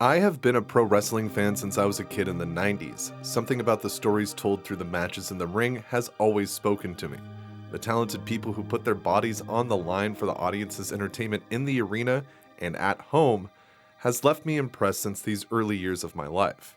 I have been a pro wrestling fan since I was a kid in the 90s. Something about the stories told through the matches in the ring has always spoken to me. The talented people who put their bodies on the line for the audience's entertainment in the arena and at home has left me impressed since these early years of my life.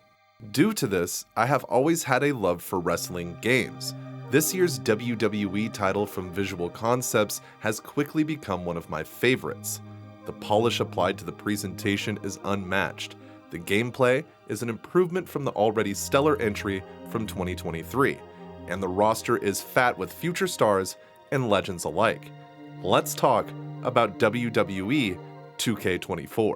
Due to this, I have always had a love for wrestling games. This year's WWE title from Visual Concepts has quickly become one of my favorites. The polish applied to the presentation is unmatched. The gameplay is an improvement from the already stellar entry from 2023, and the roster is fat with future stars and legends alike. Let's talk about WWE 2K24.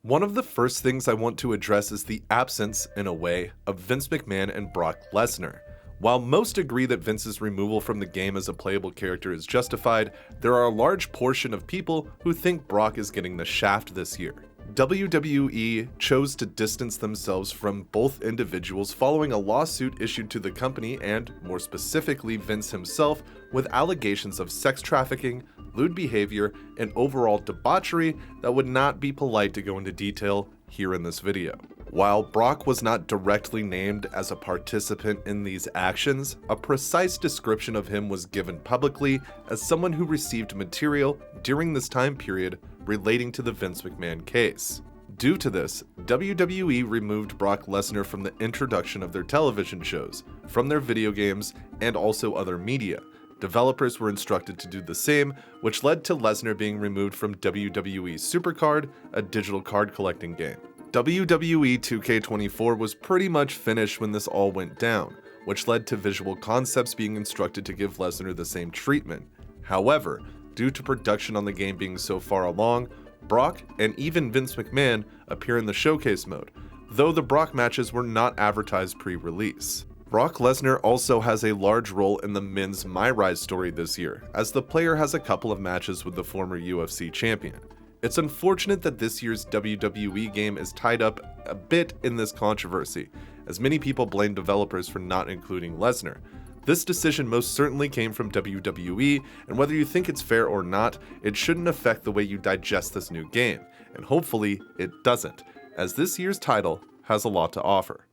One of the first things I want to address is the absence, in a way, of Vince McMahon and Brock Lesnar. While most agree that Vince's removal from the game as a playable character is justified, there are a large portion of people who think Brock is getting the shaft this year. WWE chose to distance themselves from both individuals following a lawsuit issued to the company and, more specifically, Vince himself, with allegations of sex trafficking, lewd behavior, and overall debauchery that would not be polite to go into detail here in this video. While Brock was not directly named as a participant in these actions, a precise description of him was given publicly as someone who received material during this time period relating to the Vince McMahon case. Due to this, WWE removed Brock Lesnar from the introduction of their television shows, from their video games, and also other media. Developers were instructed to do the same, which led to Lesnar being removed from WWE Supercard, a digital card collecting game. WWE 2K24 was pretty much finished when this all went down, which led to Visual Concepts being instructed to give Lesnar the same treatment. However, due to production on the game being so far along, Brock and even Vince McMahon appear in the showcase mode, though the Brock matches were not advertised pre-release. Brock Lesnar also has a large role in the men's My Rise story this year, as the player has a couple of matches with the former UFC champion. It's unfortunate that this year's WWE game is tied up a bit in this controversy, as many people blame developers for not including Lesnar. This decision most certainly came from WWE, and whether you think it's fair or not, it shouldn't affect the way you digest this new game, and hopefully it doesn't, as this year's title has a lot to offer.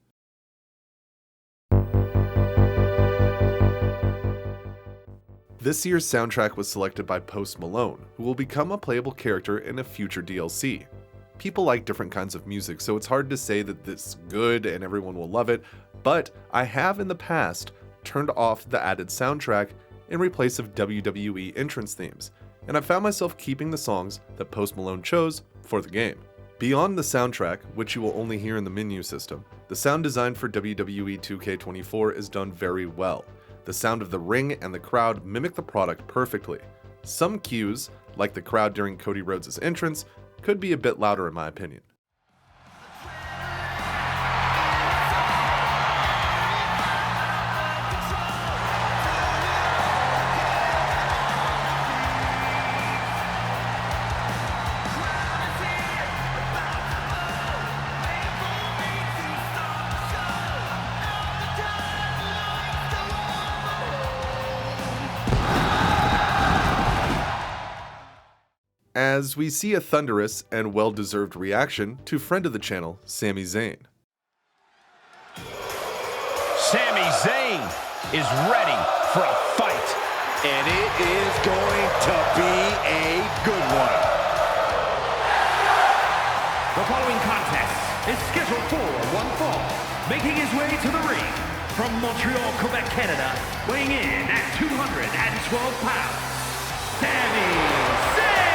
This year's soundtrack was selected by Post Malone, who will become a playable character in a future DLC. People like different kinds of music, so it's hard to say that this is good and everyone will love it, but I have in the past turned off the added soundtrack in replace of WWE entrance themes, and I found myself keeping the songs that Post Malone chose for the game. Beyond the soundtrack, which you will only hear in the menu system, the sound design for WWE 2K24 is done very well. The sound of the ring and the crowd mimic the product perfectly. Some cues, like the crowd during Cody Rhodes' entrance, could be a bit louder in my opinion. As we see a thunderous and well-deserved reaction to friend of the channel, Sami Zayn. Sami Zayn is ready for a fight, and it is going to be a good one. The following contest is scheduled for one fall, making his way to the ring from Montreal, Quebec, Canada, weighing in at 212 pounds, Sami Zayn!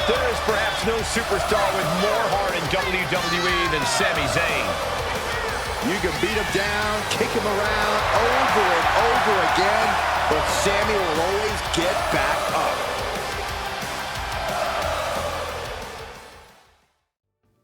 There is perhaps no superstar with more heart in WWE than Sami Zayn. You can beat him down, kick him around over and over again, but Sami will always get back up.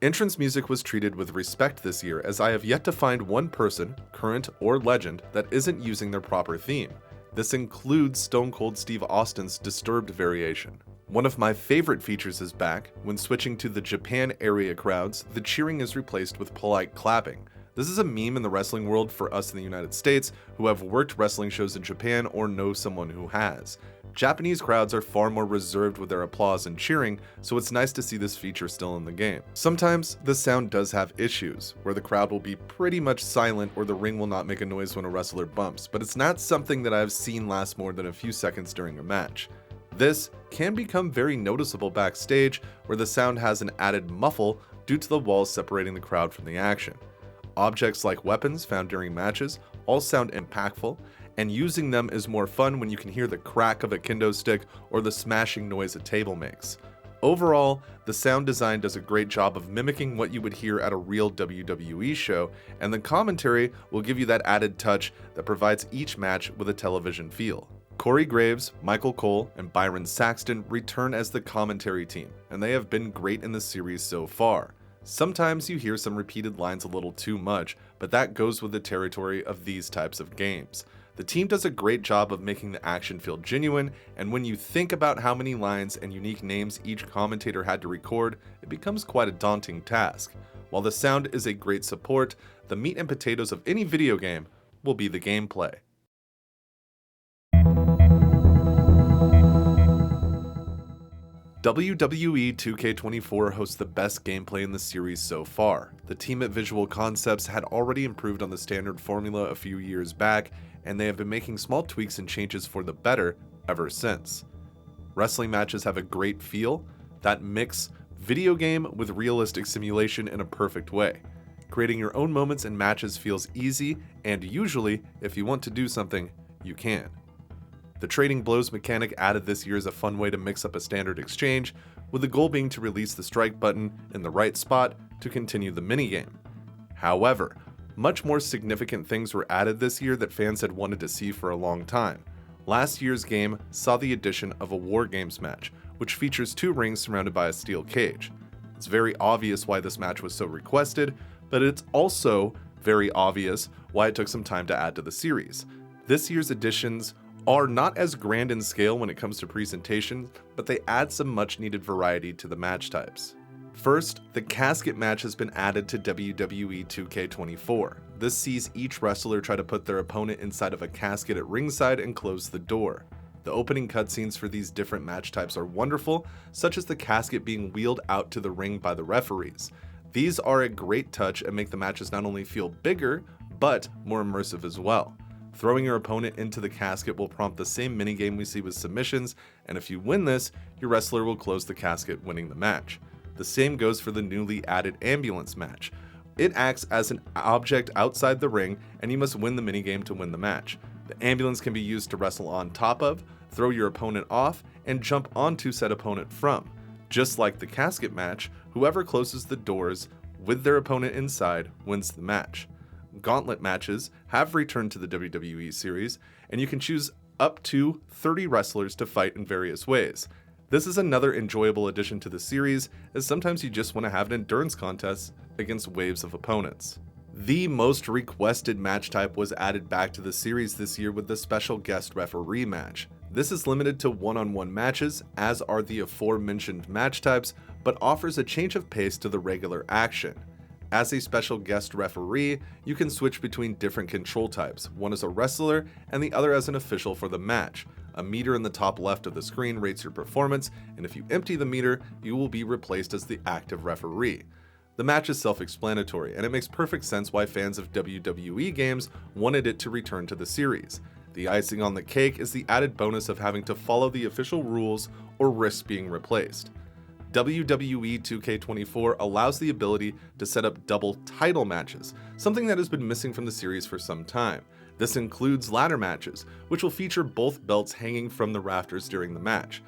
Entrance music was treated with respect this year, as I have yet to find one person, current or legend, that isn't using their proper theme. This includes Stone Cold Steve Austin's Disturbed variation. One of my favorite features is back. When switching to the Japan area crowds, the cheering is replaced with polite clapping. This is a meme in the wrestling world for us in the United States who have worked wrestling shows in Japan or know someone who has. Japanese crowds are far more reserved with their applause and cheering, so it's nice to see this feature still in the game. Sometimes the sound does have issues, where the crowd will be pretty much silent or the ring will not make a noise when a wrestler bumps, but it's not something that I've seen last more than a few seconds during a match. This can become very noticeable backstage, where the sound has an added muffle due to the walls separating the crowd from the action. Objects like weapons found during matches all sound impactful, and using them is more fun when you can hear the crack of a kendo stick or the smashing noise a table makes. Overall, the sound design does a great job of mimicking what you would hear at a real WWE show, and the commentary will give you that added touch that provides each match with a television feel. Corey Graves, Michael Cole, and Byron Saxton return as the commentary team, and they have been great in the series so far. Sometimes you hear some repeated lines a little too much, but that goes with the territory of these types of games. The team does a great job of making the action feel genuine, and when you think about how many lines and unique names each commentator had to record, it becomes quite a daunting task. While the sound is a great support, the meat and potatoes of any video game will be the gameplay. WWE 2K24 hosts the best gameplay in the series so far. The team at Visual Concepts had already improved on the standard formula a few years back, and they have been making small tweaks and changes for the better ever since. Wrestling matches have a great feel that mix video game with realistic simulation in a perfect way. Creating your own moments in matches feels easy, and usually, if you want to do something, you can. The trading blows mechanic added this year is a fun way to mix up a standard exchange, with the goal being to release the strike button in the right spot to continue the minigame. However, much more significant things were added this year that fans had wanted to see for a long time. Last year's game saw the addition of a War Games match, which features 2 rings surrounded by a steel cage. It's very obvious why this match was so requested, but it's also very obvious why it took some time to add to the series. This year's additions are not as grand in scale when it comes to presentation, but they add some much needed variety to the match types. First, the casket match has been added to WWE 2K24. This sees each wrestler try to put their opponent inside of a casket at ringside and close the door. The opening cutscenes for these different match types are wonderful, such as the casket being wheeled out to the ring by the referees. These are a great touch and make the matches not only feel bigger, but more immersive as well. Throwing your opponent into the casket will prompt the same minigame we see with submissions, and if you win this, your wrestler will close the casket, winning the match. The same goes for the newly added ambulance match. It acts as an object outside the ring, and you must win the minigame to win the match. The ambulance can be used to wrestle on top of, throw your opponent off, and jump onto said opponent from. Just like the casket match, whoever closes the doors with their opponent inside wins the match. Gauntlet matches have returned to the WWE series, and you can choose up to 30 wrestlers to fight in various ways. This is another enjoyable addition to the series, as sometimes you just want to have an endurance contest against waves of opponents. The most requested match type was added back to the series this year with the special guest referee match. This is limited to one-on-one matches, as are the aforementioned match types, but offers a change of pace to the regular action. As a special guest referee, you can switch between different control types, one as a wrestler and the other as an official for the match. A meter in the top left of the screen rates your performance, and if you empty the meter, you will be replaced as the active referee. The match is self-explanatory, and it makes perfect sense why fans of WWE games wanted it to return to the series. The icing on the cake is the added bonus of having to follow the official rules or risk being replaced. WWE 2K24 allows the ability to set up double title matches, something that has been missing from the series for some time. This includes ladder matches, which will feature both belts hanging from the rafters during the match.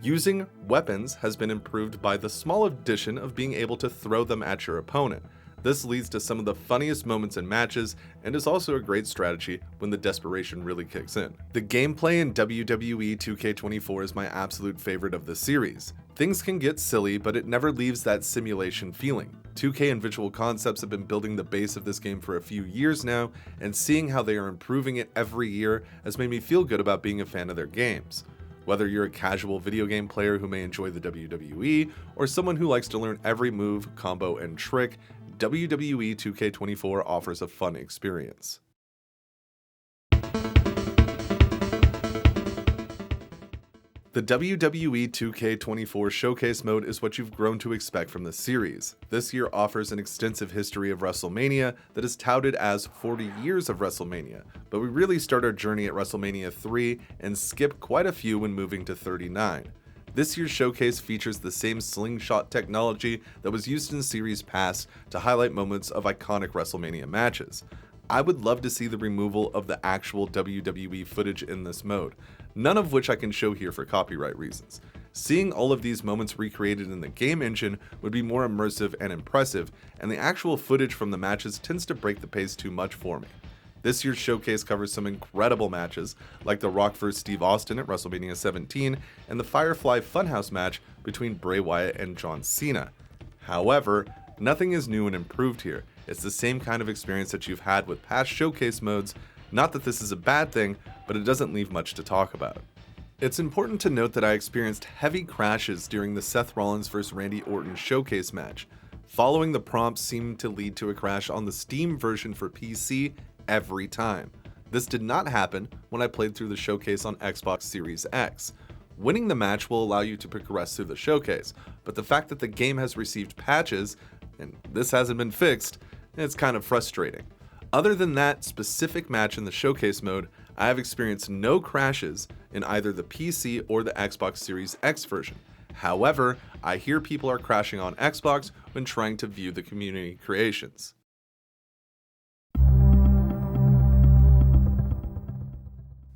Using weapons has been improved by the small addition of being able to throw them at your opponent. This leads to some of the funniest moments in matches and is also a great strategy when the desperation really kicks in. The gameplay in WWE 2K24 is my absolute favorite of the series. Things can get silly, but it never leaves that simulation feeling. 2K and Visual Concepts have been building the base of this game for a few years now, and seeing how they are improving it every year has made me feel good about being a fan of their games. Whether you're a casual video game player who may enjoy the WWE, or someone who likes to learn every move, combo, and trick, WWE 2K24 offers a fun experience. The WWE 2K24 Showcase mode is what you've grown to expect from the series. This year offers an extensive history of WrestleMania that is touted as 40 years of WrestleMania, but we really start our journey at WrestleMania 3 and skip quite a few when moving to 39. This year's showcase features the same slingshot technology that was used in series past to highlight moments of iconic WrestleMania matches. I would love to see the removal of the actual WWE footage in this mode, none of which I can show here for copyright reasons. Seeing all of these moments recreated in the game engine would be more immersive and impressive, and the actual footage from the matches tends to break the pace too much for me. This year's showcase covers some incredible matches, like The Rock vs. Steve Austin at WrestleMania 17 and the Firefly Funhouse match between Bray Wyatt and John Cena. However, nothing is new and improved here. It's the same kind of experience that you've had with past showcase modes. Not that this is a bad thing, but it doesn't leave much to talk about. It's important to note that I experienced heavy crashes during the Seth Rollins vs. Randy Orton showcase match. Following the prompts seemed to lead to a crash on the Steam version for PC every time. This did not happen when I played through the showcase on Xbox Series X. Winning the match will allow you to progress through the showcase, but the fact that the game has received patches, and this hasn't been fixed, it's kind of frustrating. Other than that specific match in the showcase mode, I have experienced no crashes in either the PC or the Xbox Series X version. However, I hear people are crashing on Xbox when trying to view the community creations.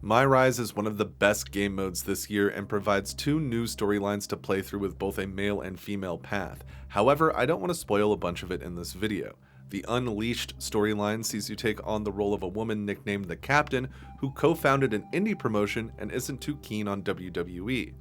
My Rise is one of the best game modes this year and provides 2 new storylines to play through with both a male and female path. However, I don't want to spoil a bunch of it in this video. The Unleashed storyline sees you take on the role of a woman nicknamed the Captain, who co-founded an indie promotion and isn't too keen on WWE.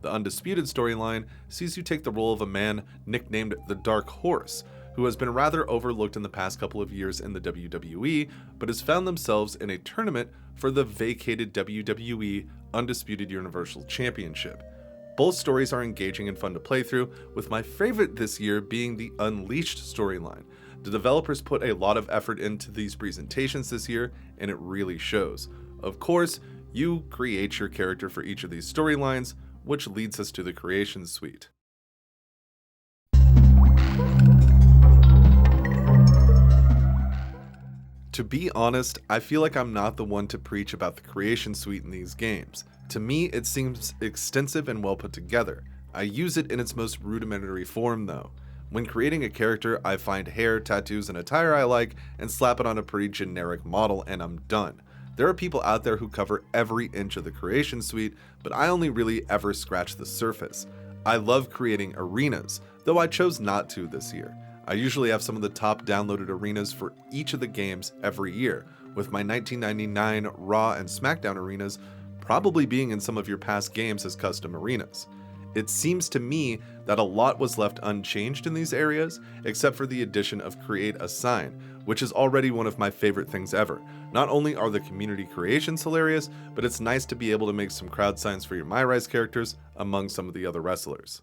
The Undisputed storyline sees you take the role of a man nicknamed the Dark Horse, who has been rather overlooked in the past couple of years in the WWE, but has found themselves in a tournament for the vacated WWE Undisputed Universal Championship. Both stories are engaging and fun to play through, with my favorite this year being the Unleashed storyline. The developers put a lot of effort into these presentations this year, and it really shows. Of course, you create your character for each of these storylines, which leads us to the Creation Suite. To be honest, I feel like I'm not the one to preach about the Creation Suite in these games. To me, it seems extensive and well put together. I use it in its most rudimentary form though. When creating a character, I find hair, tattoos, and attire I like, and slap it on a pretty generic model, and I'm done. There are people out there who cover every inch of the Creation Suite, but I only really ever scratch the surface. I love creating arenas, though I chose not to this year. I usually have some of the top downloaded arenas for each of the games every year, with my 1999 Raw and SmackDown arenas probably being in some of your past games as custom arenas. It seems to me that a lot was left unchanged in these areas, except for the addition of Create a Sign, which is already one of my favorite things ever. Not only are the community creations hilarious, but it's nice to be able to make some crowd signs for your My Rise characters among some of the other wrestlers.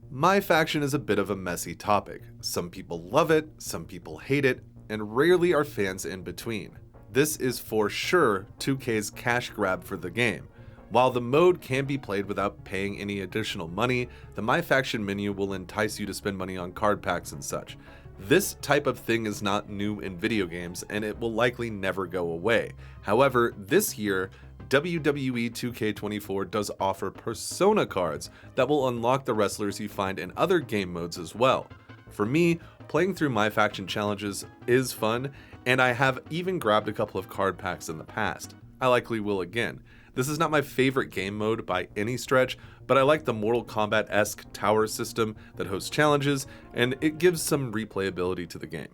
My faction is a bit of a messy topic. Some people love it, some people hate it, and rarely are fans in between. This is for sure 2K's cash grab for the game. While the mode can be played without paying any additional money, the My Faction menu will entice you to spend money on card packs and such. This type of thing is not new in video games, and it will likely never go away. However, this year, WWE 2K24 does offer Persona cards that will unlock the wrestlers you find in other game modes as well. For me, playing through My Faction challenges is fun, and I have even grabbed a couple of card packs in the past. I likely will again. This is not my favorite game mode by any stretch, but I like the Mortal Kombat-esque tower system that hosts challenges, and it gives some replayability to the game.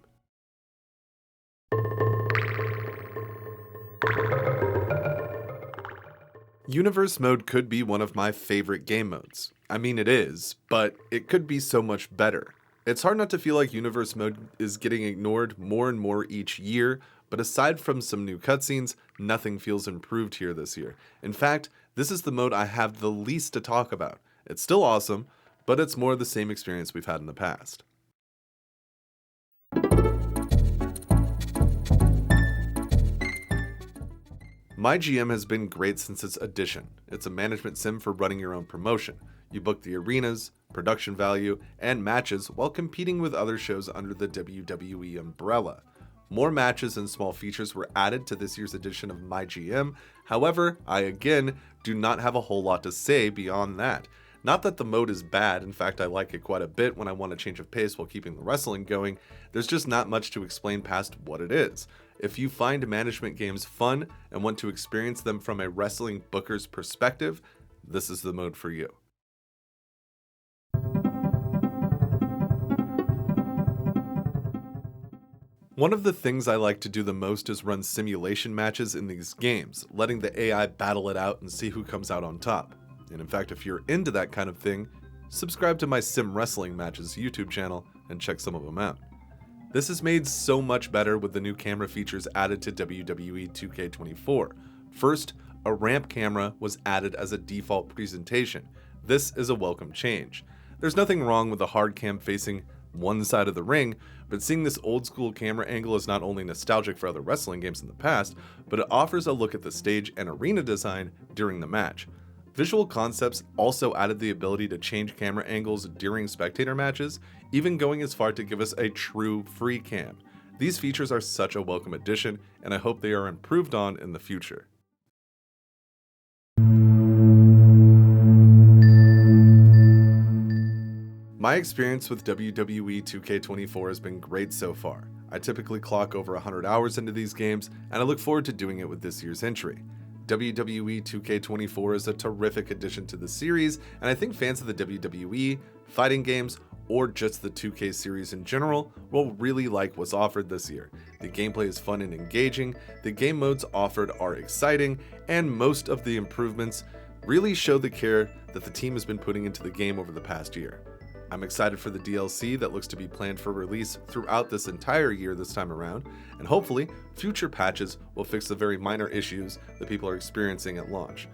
Universe mode could be one of my favorite game modes. I mean, it is, but it could be so much better. It's hard not to feel like Universe Mode is getting ignored more and more each year, but aside from some new cutscenes, nothing feels improved here this year. In fact, this is the mode I have the least to talk about. It's still awesome, but it's more of the same experience we've had in the past. My GM has been great since its addition. It's a management sim for running your own promotion. You book the arenas, production value, and matches while competing with other shows under the WWE umbrella. More matches and small features were added to this year's edition of My GM. However, I again do not have a whole lot to say beyond that. Not that the mode is bad, in fact I like it quite a bit when I want a change of pace while keeping the wrestling going. There's just not much to explain past what it is. If you find management games fun and want to experience them from a wrestling booker's perspective, this is the mode for you. One of the things I like to do the most is run simulation matches in these games, letting the AI battle it out and see who comes out on top. And in fact, if you're into that kind of thing, subscribe to my Sim Wrestling Matches YouTube channel and check some of them out. This is made so much better with the new camera features added to WWE 2K24. First, a ramp camera was added as a default presentation. This is a welcome change. There's nothing wrong with a hard cam facing one side of the ring, but seeing this old school camera angle is not only nostalgic for other wrestling games in the past, but it offers a look at the stage and arena design during the match. Visual Concepts also added the ability to change camera angles during spectator matches, even going as far to give us a true free cam. These features are such a welcome addition, and I hope they are improved on in the future. My experience with WWE 2K24 has been great so far. I typically clock over 100 hours into these games, and I look forward to doing it with this year's entry. WWE 2K24 is a terrific addition to the series, and I think fans of the WWE, fighting games, or just the 2K series in general will really like what's offered this year. The gameplay is fun and engaging, the game modes offered are exciting, and most of the improvements really show the care that the team has been putting into the game over the past year. I'm excited for the DLC that looks to be planned for release throughout this entire year this time around, and hopefully, future patches will fix the very minor issues that people are experiencing at launch.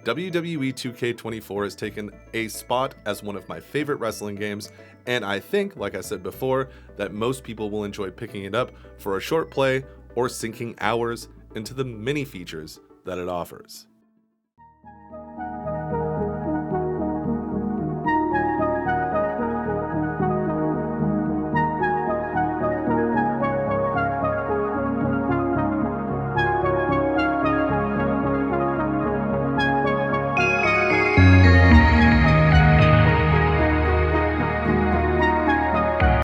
WWE 2K24 has taken a spot as one of my favorite wrestling games, and I think, like I said before, that most people will enjoy picking it up for a short play or sinking hours into the many features that it offers.